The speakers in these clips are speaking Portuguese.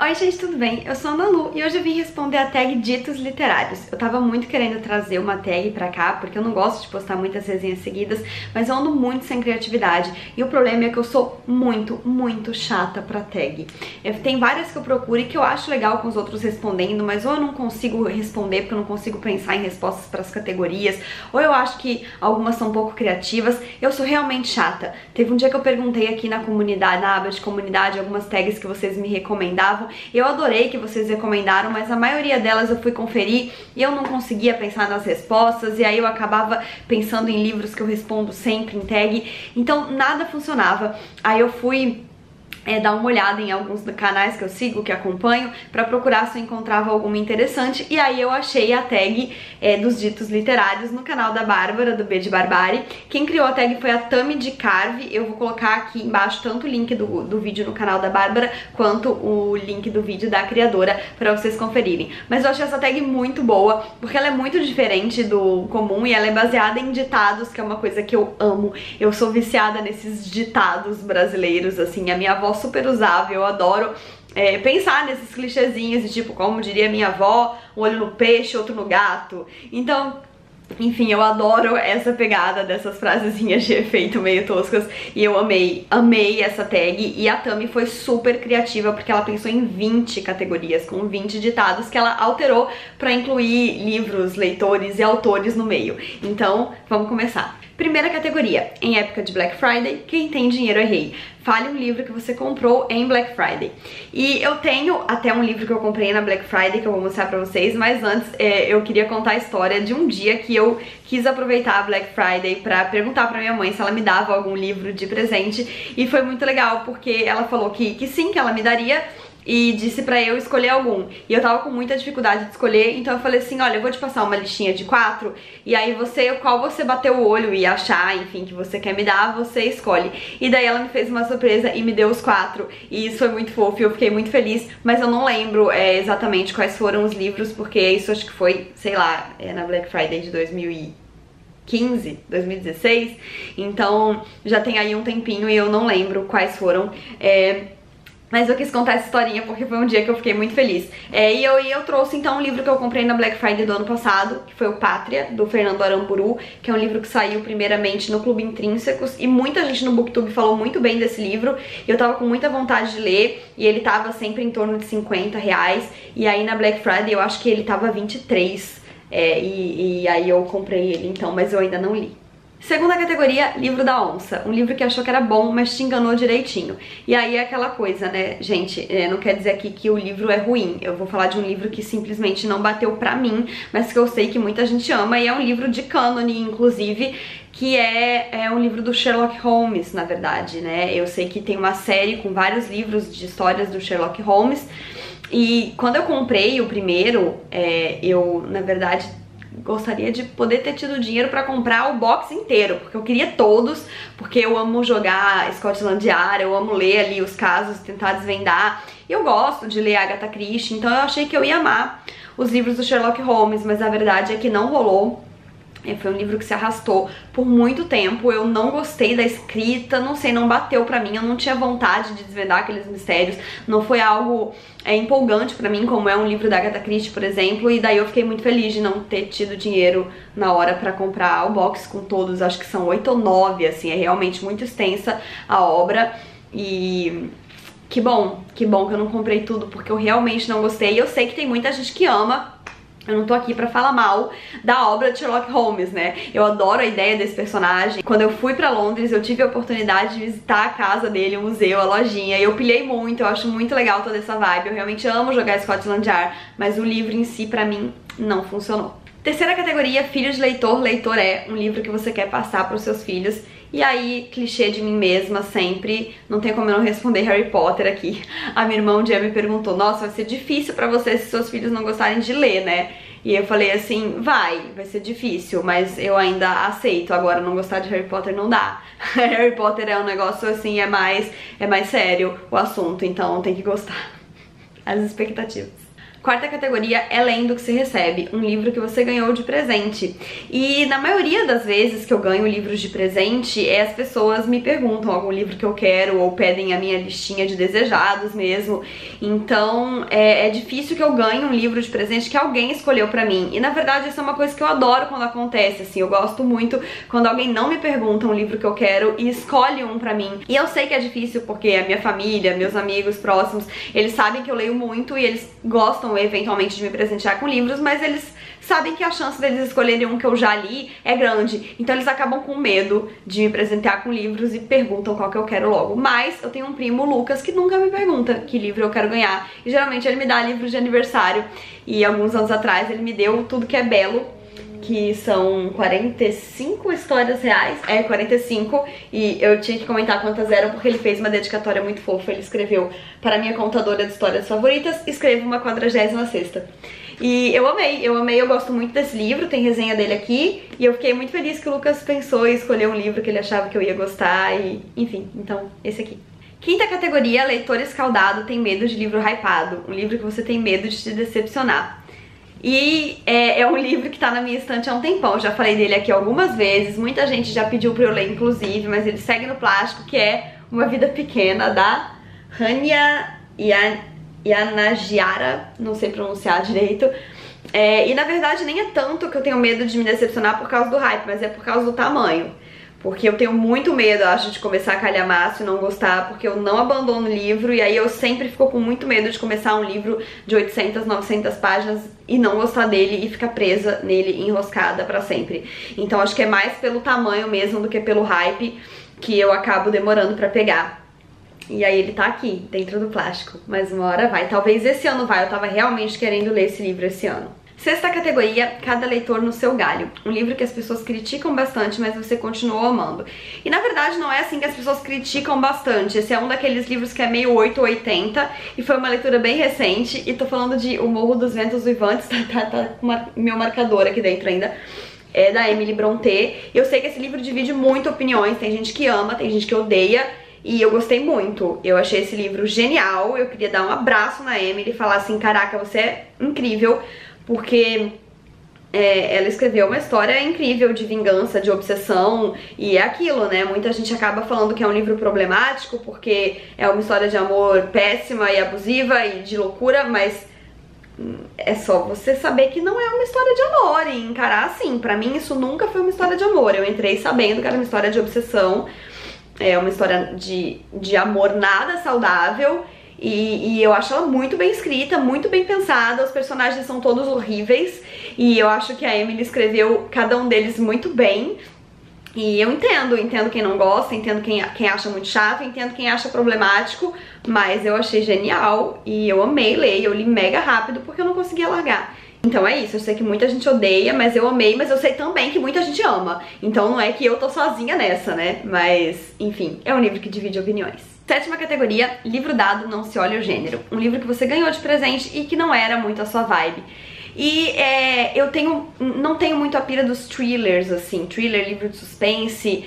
Oi gente, tudo bem? Eu sou a Malu e hoje eu vim responder a tag Ditos Literários. Eu tava muito querendo trazer uma tag pra cá, porque eu não gosto de postar muitas resenhas seguidas, mas eu ando muito sem criatividade. E o problema é que eu sou muito chata pra tag. Tem várias que eu procuro e que eu acho legal com os outros respondendo, mas ou eu não consigo responder porque eu não consigo pensar em respostas pras categorias, ou eu acho que algumas são um pouco criativas. Eu sou realmente chata. Teve um dia que eu perguntei aqui na comunidade, na aba de comunidade, algumas tags que vocês me recomendavam. Eu adorei que vocês recomendaram, mas a maioria delas eu fui conferir e eu não conseguia pensar nas respostas, e aí eu acabava pensando em livros que eu respondo sempre em tag, então nada funcionava. Aí eu fui dar uma olhada em alguns canais que eu sigo, que acompanho, pra procurar se eu encontrava alguma interessante, e aí eu achei a tag dos Ditos Literários no canal da Bárbara, do B de Barbárie. Quem criou a tag foi a Tami de Carve. Eu vou colocar aqui embaixo tanto o link do vídeo no canal da Bárbara, quanto o link do vídeo da criadora, pra vocês conferirem. Mas eu achei essa tag muito boa, porque ela é muito diferente do comum e ela é baseada em ditados, que é uma coisa que eu amo. Eu sou viciada nesses ditados brasileiros, assim, a minha avó super usava, eu adoro pensar nesses clichêzinhos de tipo, como diria minha avó, um olho no peixe, outro no gato. Então, enfim, eu adoro essa pegada dessas frasezinhas de efeito meio toscas e eu amei essa tag. E a Tami foi super criativa porque ela pensou em 20 categorias, com 20 ditados que ela alterou pra incluir livros, leitores e autores no meio. Então, vamos começar. Primeira categoria, em época de Black Friday, quem tem dinheiro é rei. Fale um livro que você comprou em Black Friday. E eu tenho até um livro que eu comprei na Black Friday que eu vou mostrar pra vocês, mas antes eu queria contar a história de um dia que eu quis aproveitar a Black Friday pra perguntar pra minha mãe se ela me dava algum livro de presente, e foi muito legal porque ela falou que sim, que ela me daria, e disse pra eu escolher algum. E eu tava com muita dificuldade de escolher, então eu falei assim, olha, eu vou te passar uma listinha de 4, e aí qual você bateu o olho e achar, enfim, que você quer me dar, você escolhe. E daí ela me fez uma surpresa e me deu os 4, e isso foi muito fofo e eu fiquei muito feliz, mas eu não lembro exatamente quais foram os livros, porque isso acho que foi, sei lá, na Black Friday de 2015, 2016, então já tem aí um tempinho e eu não lembro quais foram. Mas eu quis contar essa historinha porque foi um dia que eu fiquei muito feliz. E eu trouxe então um livro que eu comprei na Black Friday do ano passado, que foi o Pátria, do Fernando Aramburu, que é um livro que saiu primeiramente no Clube Intrínsecos, e muita gente no Booktube falou muito bem desse livro, e eu tava com muita vontade de ler, e ele tava sempre em torno de R$50, e aí na Black Friday eu acho que ele tava 23, e aí eu comprei ele então, mas eu ainda não li. Segunda categoria, livro da onça. Um livro que achou que era bom, mas te enganou direitinho. E aí é aquela coisa, né, gente, não quer dizer aqui que o livro é ruim. Eu vou falar de um livro que simplesmente não bateu pra mim, mas que eu sei que muita gente ama, e é um livro de cânone, inclusive, que é um livro do Sherlock Holmes, na verdade, né. Eu sei que tem uma série com vários livros de histórias do Sherlock Holmes, e quando eu comprei o primeiro, eu, na verdade, gostaria de poder ter tido dinheiro pra comprar o box inteiro, porque eu queria todos, porque eu amo jogar Scotland Yard, eu amo ler ali os casos, tentar desvendar, e eu gosto de ler Agatha Christie, então eu achei que eu ia amar os livros do Sherlock Holmes, mas a verdade é que não rolou. Foi um livro que se arrastou por muito tempo, eu não gostei da escrita, não sei, não bateu pra mim, eu não tinha vontade de desvendar aqueles mistérios, não foi algo empolgante pra mim, como é um livro da Agatha Christie, por exemplo, e daí eu fiquei muito feliz de não ter tido dinheiro na hora pra comprar o box com todos, acho que são 8 ou 9, assim, é realmente muito extensa a obra, e que bom que eu não comprei tudo, porque eu realmente não gostei, e eu sei que tem muita gente que ama. Eu não tô aqui pra falar mal da obra de Sherlock Holmes, né? Eu adoro a ideia desse personagem. Quando eu fui pra Londres, eu tive a oportunidade de visitar a casa dele, o museu, a lojinha, e eu pilhei muito, eu acho muito legal toda essa vibe. Eu realmente amo jogar Scotland Yard, mas o livro em si, pra mim, não funcionou. Terceira categoria, filho de leitor. Leitor é um livro que você quer passar pros seus filhos. E aí, clichê de mim mesma sempre, não tem como eu não responder Harry Potter aqui. A minha irmã um dia me perguntou, nossa, vai ser difícil pra você se seus filhos não gostarem de ler, né? E eu falei assim, vai ser difícil, mas eu ainda aceito. Agora, não gostar de Harry Potter não dá. Harry Potter é um negócio assim, é mais sério o assunto, então tem que gostar. As expectativas. Quarta categoria é lendo que se recebe, um livro que você ganhou de presente. E na maioria das vezes que eu ganho livros de presente, as pessoas me perguntam algum livro que eu quero ou pedem a minha listinha de desejados mesmo. Então é difícil que eu ganhe um livro de presente que alguém escolheu pra mim. E na verdade isso é uma coisa que eu adoro quando acontece, assim, eu gosto muito quando alguém não me pergunta um livro que eu quero e escolhe um pra mim. E eu sei que é difícil porque a minha família, meus amigos próximos, eles sabem que eu leio muito e eles gostam eventualmente de me presentear com livros, mas eles sabem que a chance deles escolherem um que eu já li é grande, então eles acabam com medo de me presentear com livros e perguntam qual que eu quero logo. Mas eu tenho um primo, Lucas, que nunca me pergunta que livro eu quero ganhar, e geralmente ele me dá livros de aniversário, e alguns anos atrás ele me deu Tudo Que É Belo, que são 45 histórias reais, 45, e eu tinha que comentar quantas eram porque ele fez uma dedicatória muito fofa. Ele escreveu: para minha contadora de histórias favoritas, escreva uma 46ª. E eu amei, eu gosto muito desse livro, tem resenha dele aqui, e eu fiquei muito feliz que o Lucas pensou em escolher um livro que ele achava que eu ia gostar, e enfim, então esse aqui. Quinta categoria, leitor escaldado tem medo de livro hypado, um livro que você tem medo de se decepcionar. E é um livro que tá na minha estante há um tempão, já falei dele aqui algumas vezes, muita gente já pediu pra eu ler inclusive, mas ele segue no plástico, que é Uma Vida Pequena, da Hanya Yanagihara, não sei pronunciar direito. E na verdade nem é tanto que eu tenho medo de me decepcionar por causa do hype, mas é por causa do tamanho. Porque eu tenho muito medo, acho, de começar a calhamaço e não gostar, porque eu não abandono o livro, e aí eu sempre fico com muito medo de começar um livro de 800, 900 páginas e não gostar dele e ficar presa nele, enroscada pra sempre. Então acho que é mais pelo tamanho mesmo do que pelo hype que eu acabo demorando pra pegar. E aí ele tá aqui, dentro do plástico, mas uma hora vai. Talvez esse ano vai, eu tava realmente querendo ler esse livro esse ano. Sexta categoria, Cada Leitor no Seu Galho. Um livro que as pessoas criticam bastante, mas você continuou amando. E na verdade não é assim que as pessoas criticam bastante. Esse é um daqueles livros que é meio 8 ou 80 e foi uma leitura bem recente. E tô falando de O Morro dos Ventos Uivantes, tá com meu marcador aqui dentro ainda. É da Emily Brontë. Eu sei que esse livro divide muito opiniões, tem gente que ama, tem gente que odeia. E eu gostei muito, eu achei esse livro genial, eu queria dar um abraço na Emily e falar assim: caraca, você é incrível, porque ela escreveu uma história incrível de vingança, de obsessão, e é aquilo, né? Muita gente acaba falando que é um livro problemático porque é uma história de amor péssima e abusiva e de loucura, mas é só você saber que não é uma história de amor e encarar assim. Pra mim isso nunca foi uma história de amor, eu entrei sabendo que era uma história de obsessão. É uma história de amor nada saudável e eu acho ela muito bem escrita, muito bem pensada, os personagens são todos horríveis e eu acho que a Emily escreveu cada um deles muito bem. E eu entendo quem não gosta, entendo quem acha muito chato, entendo quem acha problemático, mas eu achei genial e eu amei ler, eu li mega rápido porque eu não conseguia largar. Então é isso, eu sei que muita gente odeia, mas eu amei, mas eu sei também que muita gente ama. Então não é que eu tô sozinha nessa, né? Mas, enfim, é um livro que divide opiniões. Sétima categoria, livro dado, não se olha o gênero. Um livro que você ganhou de presente e que não era muito a sua vibe. E eu não tenho muito a pira dos thrillers, assim, thriller, livro de suspense.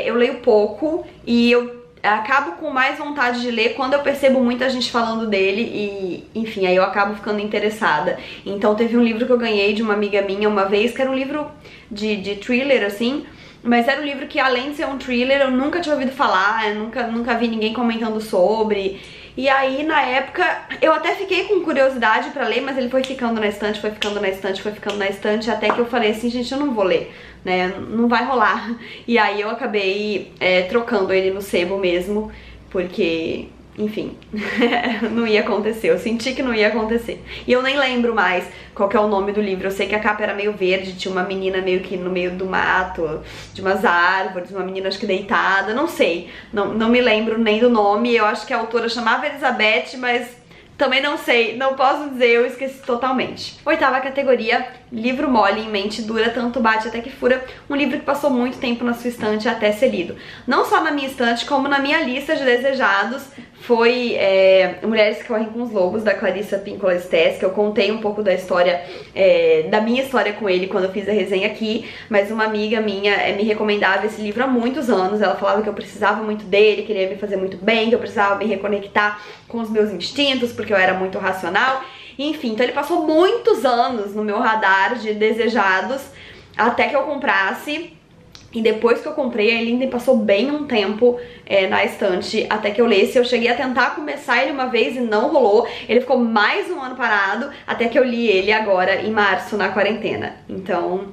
Eu leio pouco e eu acabo com mais vontade de ler quando eu percebo muita gente falando dele e, enfim, aí eu acabo ficando interessada. Então teve um livro que eu ganhei de uma amiga minha uma vez, que era um livro de thriller, assim, mas era um livro que, além de ser um thriller, eu nunca tinha ouvido falar, eu nunca vi ninguém comentando sobre. E aí, na época, eu até fiquei com curiosidade pra ler, mas ele foi ficando na estante, foi ficando na estante, foi ficando na estante, até que eu falei assim: gente, eu não vou ler, né, não vai rolar. E aí eu acabei trocando ele no sebo mesmo, porque, enfim, não ia acontecer, eu senti que não ia acontecer. E eu nem lembro mais qual que é o nome do livro, eu sei que a capa era meio verde, tinha uma menina meio que no meio do mato, de umas árvores, uma menina acho que deitada, não sei, não me lembro nem do nome, eu acho que a autora chamava Elizabeth, mas também não sei, não posso dizer, eu esqueci totalmente. Oitava categoria, livro mole, em mente dura, tanto bate até que fura. Um livro que passou muito tempo na sua estante até ser lido. Não só na minha estante, como na minha lista de desejados, foi Mulheres que Correm com os Lobos, da Clarissa Pinkola Estés, que eu contei um pouco da história, da minha história com ele quando eu fiz a resenha aqui, mas uma amiga minha me recomendava esse livro há muitos anos. Ela falava que eu precisava muito dele, que ele ia me fazer muito bem, que eu precisava me reconectar com os meus instintos, porque eu era muito racional. Enfim, então ele passou muitos anos no meu radar de desejados até que eu comprasse. E depois que eu comprei, ele ainda passou bem um tempo na estante até que eu lesse. Eu cheguei a tentar começar ele uma vez e não rolou. Ele ficou mais um ano parado até que eu li ele agora em março, na quarentena. Então,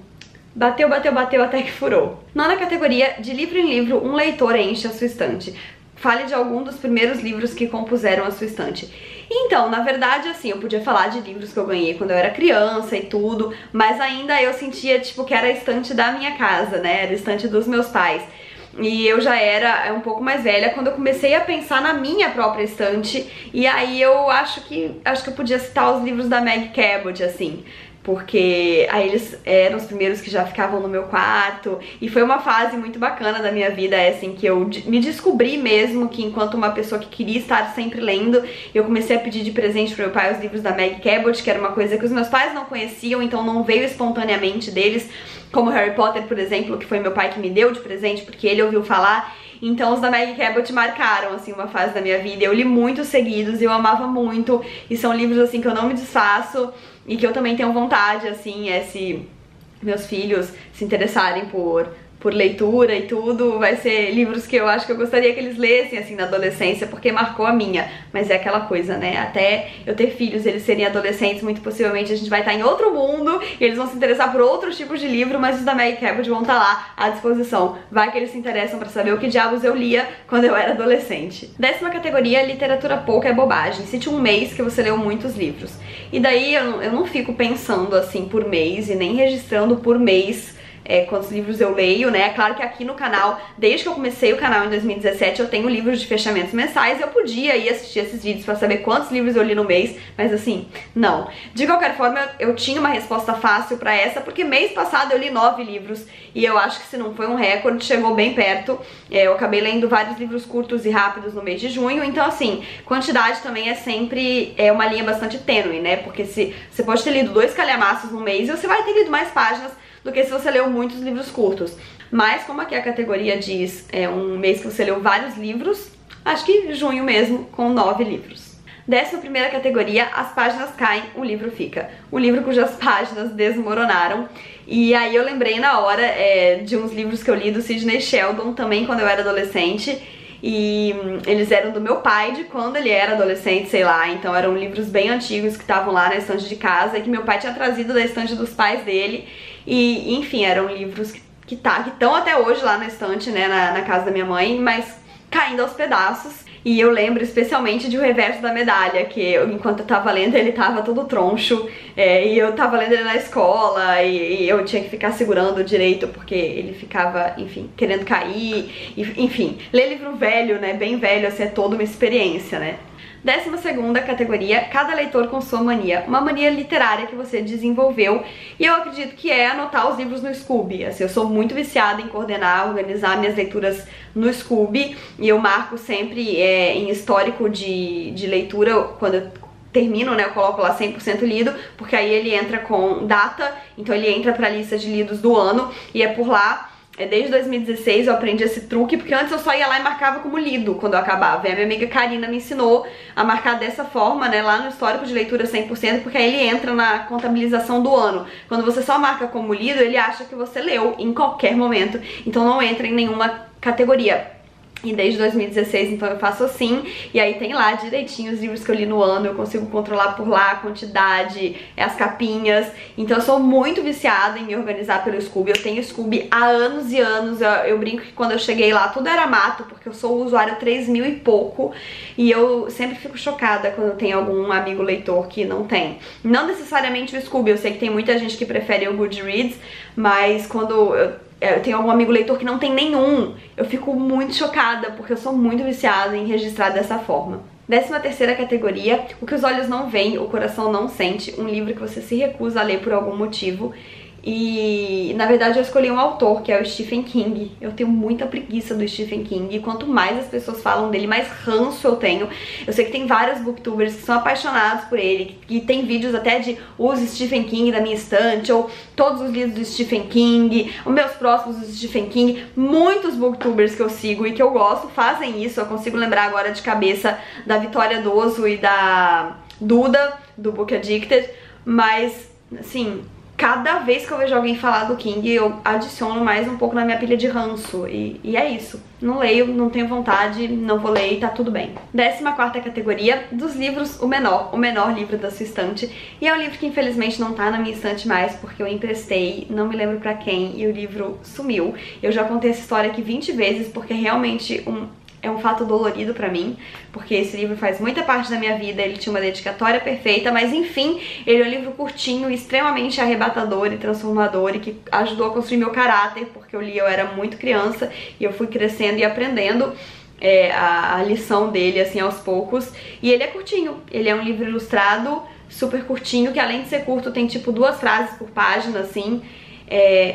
bateu, bateu, bateu até que furou. Nona categoria, de livro em livro, um leitor enche a sua estante. Fale de algum dos primeiros livros que compuseram a sua estante. Então, na verdade, assim, eu podia falar de livros que eu ganhei quando eu era criança e tudo, mas ainda eu sentia, tipo, que era a estante da minha casa, né? Era a estante dos meus pais. E eu já era um pouco mais velha quando eu comecei a pensar na minha própria estante. E aí eu acho que eu podia citar os livros da Meg Cabot, assim, porque aí eles eram os primeiros que já ficavam no meu quarto, e foi uma fase muito bacana da minha vida, assim, que eu me descobri mesmo que enquanto uma pessoa que queria estar sempre lendo, eu comecei a pedir de presente pro meu pai os livros da Meg Cabot, que era uma coisa que os meus pais não conheciam, então não veio espontaneamente deles, como Harry Potter, por exemplo, que foi meu pai que me deu de presente, porque ele ouviu falar. Então os da Meg Cabot marcaram, assim, uma fase da minha vida. Eu li muitos seguidos, eu amava muito, e são livros, assim, que eu não me desfaço e que eu também tenho vontade, assim, se meus filhos se interessarem por leitura e tudo, vai ser livros que eu acho que eu gostaria que eles lessem, assim, na adolescência, porque marcou a minha. Mas é aquela coisa, né, até eu ter filhos, eles serem adolescentes, muito possivelmente a gente vai estar em outro mundo e eles vão se interessar por outros tipos de livro, mas os da Meg Cabot vão estar lá à disposição. Vai que eles se interessam pra saber o que diabos eu lia quando eu era adolescente. 10ª categoria, literatura pouca é bobagem. Cite um mês que você leu muitos livros. E daí eu não fico pensando, assim, por mês e nem registrando por mês quantos livros eu leio, né? É claro que aqui no canal, desde que eu comecei o canal em 2017, eu tenho livros de fechamentos mensais. Eu podia ir assistir esses vídeos pra saber quantos livros eu li no mês, mas assim, não. De qualquer forma, eu tinha uma resposta fácil pra essa, porque mês passado eu li 9 livros, e eu acho que se não foi um recorde, chegou bem perto. Eu acabei lendo vários livros curtos e rápidos no mês de junho, então assim, quantidade também é sempre uma linha bastante tênue, né? Porque se você pode ter lido 2 calhamaços no mês, e você vai ter lido mais páginas do que se você leu muitos livros curtos. Mas como aqui a categoria diz um mês que você leu vários livros, acho que junho mesmo, com 9 livros. 11ª categoria, as páginas caem, o livro fica. O livro cujas páginas desmoronaram. E aí eu lembrei na hora de uns livros que eu li do Sidney Sheldon, também quando eu era adolescente. E eles eram do meu pai, de quando ele era adolescente, sei lá. Então eram livros bem antigos que estavam lá na estante de casa e que meu pai tinha trazido da estante dos pais dele. E, enfim, eram livros que estão até hoje lá na estante, né, na casa da minha mãe, mas caindo aos pedaços. E eu lembro especialmente de O Reverso da Medalha, que enquanto eu tava lendo ele tava todo troncho, e eu tava lendo ele na escola, e eu tinha que ficar segurando direito porque ele ficava, enfim, querendo cair, enfim. Ler livro velho, né, bem velho, assim, é toda uma experiência, né. 12ª categoria, cada leitor com sua mania. Uma mania literária que você desenvolveu, e eu acredito que é anotar os livros no Scooby. Assim, eu sou muito viciada em coordenar, organizar minhas leituras no Scooby, e eu marco sempre em histórico de leitura, quando eu termino, né, eu coloco lá 100% lido, porque aí ele entra com data, então ele entra pra lista de lidos do ano, e é por lá. Desde 2016 eu aprendi esse truque, porque antes eu só ia lá e marcava como lido quando eu acabava. E a minha amiga Karina me ensinou a marcar dessa forma, né, lá no histórico de leitura 100%, porque aí ele entra na contabilização do ano. Quando você só marca como lido, ele acha que você leu em qualquer momento, então não entra em nenhuma categoria. E desde 2016, então, eu faço assim, e aí tem lá direitinho os livros que eu li no ano, eu consigo controlar por lá a quantidade, as capinhas. Então eu sou muito viciada em me organizar pelo Scooby. Eu tenho Scooby há anos e anos. Eu brinco que quando eu cheguei lá tudo era mato, porque eu sou o usuário 3000 e pouco, e eu sempre fico chocada quando tem algum amigo leitor que não tem. Não necessariamente o Scooby, eu sei que tem muita gente que prefere o Goodreads, mas quando eu tenho algum amigo leitor que não tem nenhum, eu fico muito chocada, porque eu sou muito viciada em registrar dessa forma. 13ª categoria, o que os olhos não veem, o coração não sente, um livro que você se recusa a ler por algum motivo. E, na verdade, eu escolhi um autor, que é o Stephen King. Eu tenho muita preguiça do Stephen King, e quanto mais as pessoas falam dele, mais ranço eu tenho. Eu sei que tem vários booktubers que são apaixonados por ele, que tem vídeos até de use Stephen King da minha estante, ou todos os livros do Stephen King, os meus próximos do Stephen King. Muitos booktubers que eu sigo e que eu gosto fazem isso. Eu consigo lembrar agora de cabeça da Vitória Doso e da Duda, do Book Addicted, mas, assim, cada vez que eu vejo alguém falar do King, eu adiciono mais um pouco na minha pilha de ranço. E é isso. Não leio, não tenho vontade, não vou ler e tá tudo bem. 14ª categoria dos livros, o menor livro da sua estante. E é um livro que infelizmente não tá na minha estante mais, porque eu emprestei, não me lembro pra quem, e o livro sumiu. Eu já contei essa história aqui 20 vezes, porque é realmente é um fato dolorido pra mim, porque esse livro faz muita parte da minha vida, ele tinha uma dedicatória perfeita, mas enfim, ele é um livro curtinho, extremamente arrebatador e transformador e que ajudou a construir meu caráter, porque eu li, eu era muito criança e eu fui crescendo e aprendendo a lição dele, assim, aos poucos. E ele é curtinho, ele é um livro ilustrado, super curtinho, que além de ser curto tem tipo 2 frases por página, assim.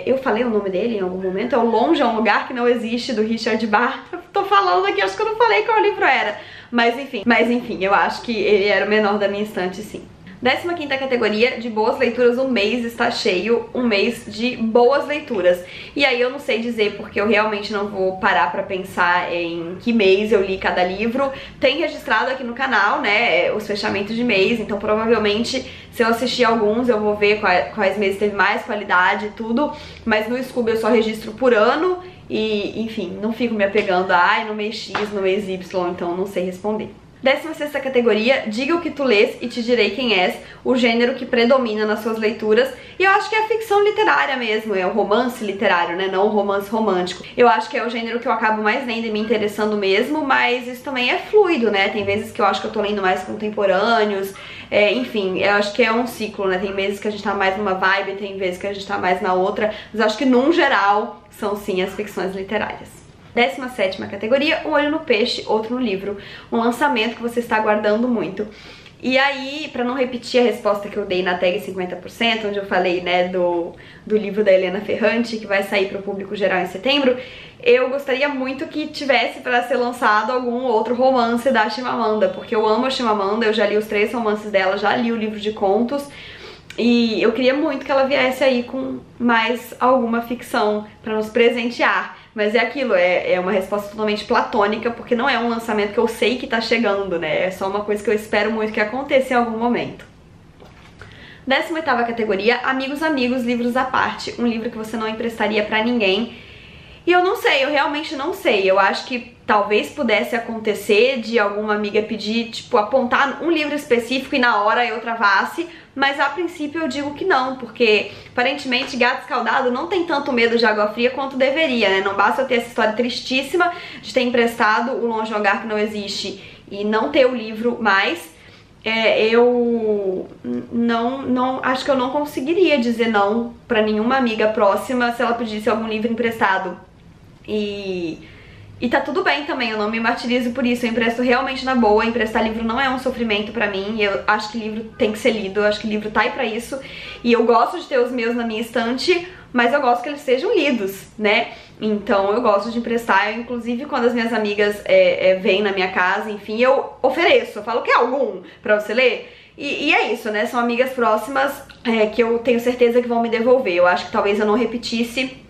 Eu falei o nome dele em algum momento, é O Longe é um Lugar que Não Existe, do Richard Bach. Tô falando aqui, acho que eu não falei qual livro era. Mas enfim, eu acho que ele era o menor da minha estante, sim. 15ª categoria de boas leituras, o mês está cheio, um mês de boas leituras. E aí eu não sei dizer porque eu realmente não vou parar pra pensar em que mês eu li cada livro. Tem registrado aqui no canal, né, os fechamentos de mês, então provavelmente se eu assistir alguns eu vou ver quais meses teve mais qualidade e tudo, mas no Scooby eu só registro por ano e, enfim, não fico me apegando a no mês X, no mês Y, então não sei responder. 16ª categoria, diga o que tu lês e te direi quem és, o gênero que predomina nas suas leituras. E eu acho que é a ficção literária mesmo, é o romance literário, né, não o romance romântico. Eu acho que é o gênero que eu acabo mais lendo e me interessando mesmo, mas isso também é fluido, né, tem vezes que eu acho que eu tô lendo mais contemporâneos, enfim, eu acho que é um ciclo, né, tem vezes que a gente tá mais numa vibe, tem vezes que a gente tá mais na outra, mas eu acho que num geral são sim as ficções literárias. 17ª categoria, Um Olho no Peixe, Outro no Livro, um lançamento que você está aguardando muito. E aí, pra não repetir a resposta que eu dei na tag 50%, onde eu falei, né, do livro da Helena Ferrante, que vai sair pro público geral em setembro, eu gostaria muito que tivesse pra ser lançado algum outro romance da Chimamanda, porque eu amo a Chimamanda, eu já li os 3 romances dela, já li o livro de contos, e eu queria muito que ela viesse aí com mais alguma ficção pra nos presentear. Mas é aquilo, é uma resposta totalmente platônica, porque não é um lançamento que eu sei que tá chegando, né? É só uma coisa que eu espero muito que aconteça em algum momento. 18ª categoria, Amigos, Livros à Parte, um livro que você não emprestaria pra ninguém. E eu não sei, eu realmente não sei. Eu acho que talvez pudesse acontecer de alguma amiga pedir, tipo, apontar um livro específico e na hora eu travasse, mas a princípio eu digo que não, porque aparentemente Gato Escaldado não tem tanto medo de água fria quanto deveria, né? Não basta eu ter essa história tristíssima de ter emprestado O Longe é um Lugar que Não Existe e não ter o livro mais. Eu acho que eu não conseguiria dizer não pra nenhuma amiga próxima se ela pedisse algum livro emprestado. E tá tudo bem também, eu não me martirizo por isso, eu empresto realmente na boa, emprestar livro não é um sofrimento pra mim, eu acho que livro tem que ser lido, eu acho que livro tá aí pra isso, e eu gosto de ter os meus na minha estante, mas eu gosto que eles sejam lidos, né? Então eu gosto de emprestar, inclusive quando as minhas amigas vêm na minha casa, enfim, eu ofereço, eu falo, quer algum pra você ler? E é isso, né? São amigas próximas que eu tenho certeza que vão me devolver, eu acho que talvez eu não repetisse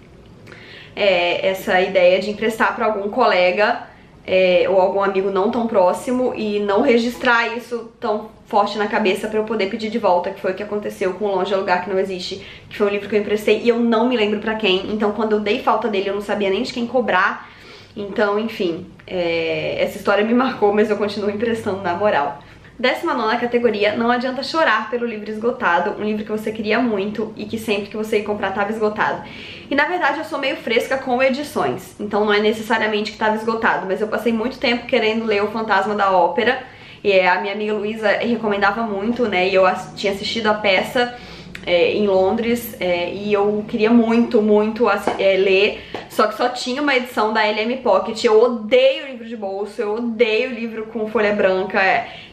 essa ideia de emprestar pra algum colega ou algum amigo não tão próximo e não registrar isso tão forte na cabeça pra eu poder pedir de volta, que foi o que aconteceu com Longe é um Lugar que Não Existe, que foi um livro que eu emprestei e eu não me lembro pra quem, então quando eu dei falta dele eu não sabia nem de quem cobrar, então enfim, essa história me marcou, mas eu continuo emprestando na moral. 19ª categoria, Não Adianta Chorar pelo Livro Esgotado, um livro que você queria muito e que sempre que você ia comprar estava esgotado. E na verdade eu sou meio fresca com edições, então não é necessariamente que estava esgotado, mas eu passei muito tempo querendo ler O Fantasma da Ópera, e a minha amiga Luísa recomendava muito, né, e eu tinha assistido a peça em Londres, e eu queria muito ler, só que só tinha uma edição da LM Pocket. Eu odeio livro de bolso, eu odeio livro com folha branca,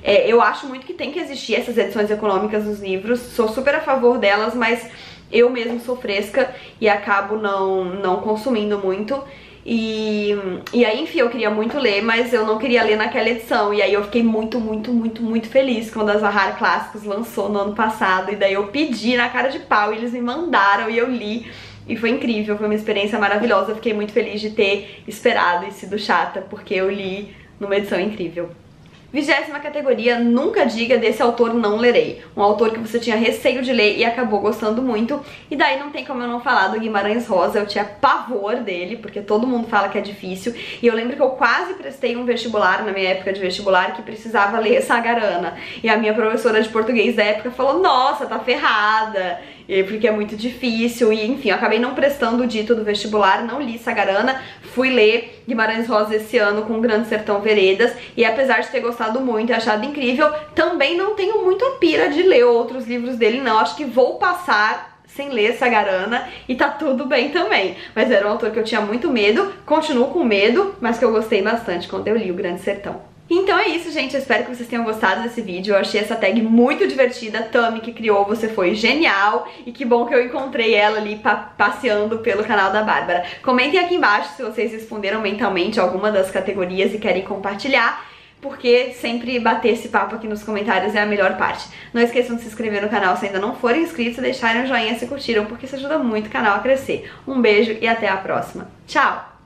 eu acho muito que tem que existir essas edições econômicas dos livros, sou super a favor delas, mas eu mesmo sou fresca e acabo não consumindo muito. E aí, enfim, eu queria muito ler, mas eu não queria ler naquela edição. E aí eu fiquei muito feliz quando a Zahara Clássicos lançou no ano passado. E daí eu pedi na cara de pau e eles me mandaram e eu li. E foi incrível, foi uma experiência maravilhosa. Eu fiquei muito feliz de ter esperado e sido chata, porque eu li numa edição incrível. 20ª categoria, nunca diga desse autor não lerei. Um autor que você tinha receio de ler e acabou gostando muito. E daí não tem como eu não falar do Guimarães Rosa, eu tinha pavor dele, porque todo mundo fala que é difícil. E eu lembro que eu quase prestei um vestibular, na minha época de vestibular, que precisava ler Sagarana. E a minha professora de português da época falou, nossa, tá ferrada, porque é muito difícil. E enfim, eu acabei não prestando o dito do vestibular, não li Sagarana, fui ler Guimarães Rosa esse ano com Grande Sertão Veredas. E apesar de ter gostado muito e achado incrível, também não tenho muito a pira de ler outros livros dele, não. Acho que vou passar sem ler Sagarana e tá tudo bem também. Mas era um autor que eu tinha muito medo, continuo com medo, mas que eu gostei bastante quando eu li O Grande Sertão. Então é isso, gente, eu espero que vocês tenham gostado desse vídeo. Eu achei essa tag muito divertida. Tami, que criou, você foi genial. E que bom que eu encontrei ela ali passeando pelo canal da Bárbara. Comentem aqui embaixo se vocês responderam mentalmente alguma das categorias e querem compartilhar, porque sempre bater esse papo aqui nos comentários é a melhor parte. Não esqueçam de se inscrever no canal se ainda não forem inscritos e deixarem um joinha se curtiram, porque isso ajuda muito o canal a crescer. Um beijo e até a próxima. Tchau!